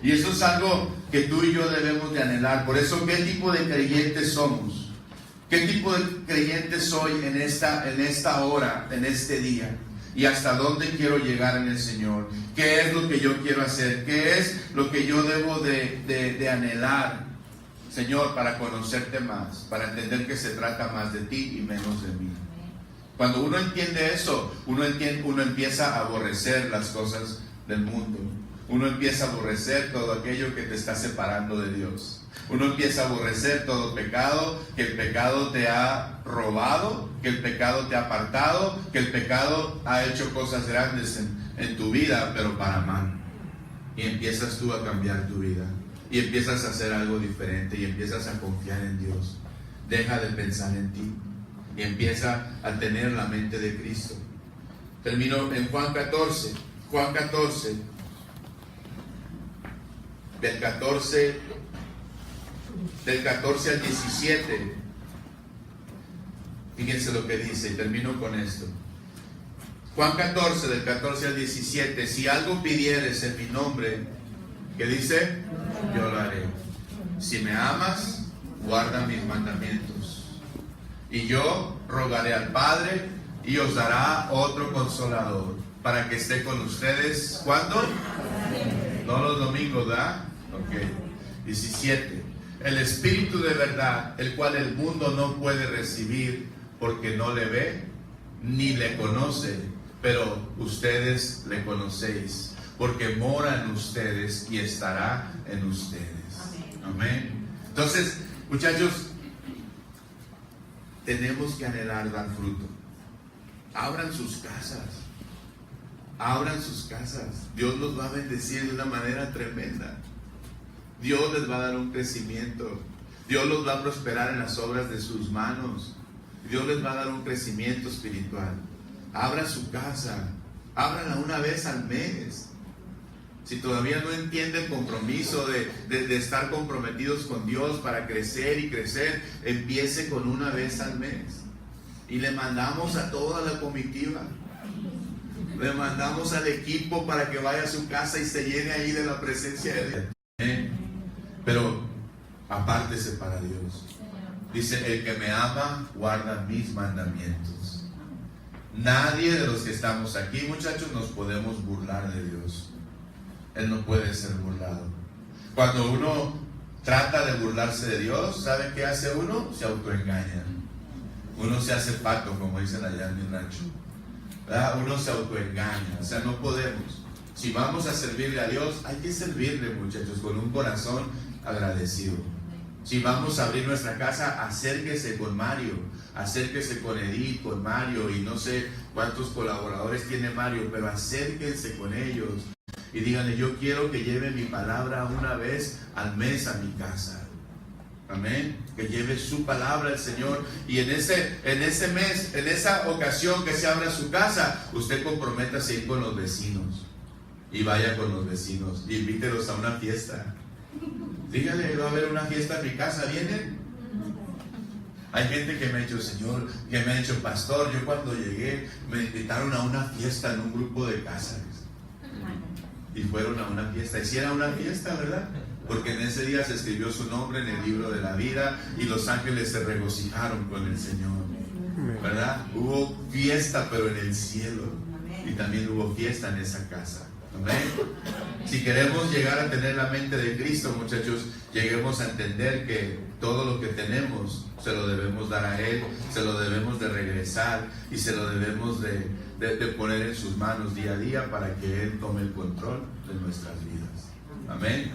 Y eso es algo que tú y yo debemos de anhelar. Por eso, ¿qué tipo de creyentes somos? ¿Qué tipo de creyente soy en esta hora, en este día? ¿Y hasta dónde quiero llegar en el Señor? ¿Qué es lo que yo quiero hacer? ¿Qué es lo que yo debo de anhelar, Señor, para conocerte más, para entender que se trata más de ti y menos de mí? Cuando uno entiende eso, uno empieza a aborrecer las cosas del mundo. Uno empieza a aborrecer todo aquello que te está separando de Dios. Uno empieza a aborrecer todo pecado, que el pecado te ha robado, que el pecado te ha apartado, que el pecado ha hecho cosas grandes en tu vida, pero para mal. Y empiezas tú a cambiar tu vida. Y empiezas a hacer algo diferente y empiezas a confiar en Dios. Deja de pensar en ti y empieza a tener la mente de Cristo. Termino en Juan 14. Juan 14, del 14 al 17. Fíjense lo que dice y termino con esto. Juan 14, del 14 al 17. Si algo pidieres en mi nombre, ¿qué dice? Yo lo haré. Si me amas, guarda mis mandamientos. Y yo rogaré al Padre y os dará otro consolador para que esté con ustedes. ¿Cuándo? No los domingos, ¿verdad? Ok. 17. El Espíritu de verdad, el cual el mundo no puede recibir porque no le ve ni le conoce, pero ustedes le conocéis, porque mora en ustedes y estará en ustedes. Amén. Entonces, muchachos, tenemos que anhelar dar fruto. Abran sus casas. Abran sus casas. Dios los va a bendecir de una manera tremenda. Dios les va a dar un crecimiento. Dios los va a prosperar en las obras de sus manos. Dios les va a dar un crecimiento espiritual. Abra su casa, ábrala una vez al mes. Si todavía no entiende el compromiso de estar comprometidos con Dios para crecer y crecer, empiece con una vez al mes. Y le mandamos a toda la comitiva, le mandamos al equipo para que vaya a su casa y se llene ahí de la presencia de Dios. Pero apártese para Dios. Dice, el que me ama guarda mis mandamientos. Nadie de los que estamos aquí, muchachos, nos podemos burlar de Dios. Él no puede ser burlado. Cuando uno trata de burlarse de Dios, ¿saben qué hace uno? Se autoengaña. Uno se hace pato, como dicen allá en mi rancho, ¿verdad? Uno se autoengaña. O sea, no podemos. Si vamos a servirle a Dios, hay que servirle, muchachos, con un corazón agradecido. Si vamos a abrir nuestra casa, acérquese con Mario, acérquese con Edith, con Mario, y no sé cuántos colaboradores tiene Mario, pero acérquense con ellos y díganle, yo quiero que lleve mi palabra una vez al mes a mi casa. Amén. Que lleve su palabra al Señor, y en ese mes, en esa ocasión que se abra su casa, usted comprométase a ir con los vecinos, y vaya con los vecinos, y invítelos a una fiesta. Dígale, va a haber una fiesta en mi casa, ¿vienen? Hay gente que me ha dicho, Señor, que me ha dicho, pastor, yo cuando llegué me invitaron a una fiesta en un grupo de casas. Y fueron a una fiesta. Y si era una fiesta, ¿verdad? Porque en ese día se escribió su nombre en el libro de la vida y los ángeles se regocijaron con el Señor, ¿verdad? Hubo fiesta, pero en el cielo. Y también hubo fiesta en esa casa. Amén. Si queremos llegar a tener la mente de Cristo, muchachos, lleguemos a entender que todo lo que tenemos se lo debemos dar a Él, se lo debemos de regresar y se lo debemos de poner en sus manos día a día para que Él tome el control de nuestras vidas. Amén.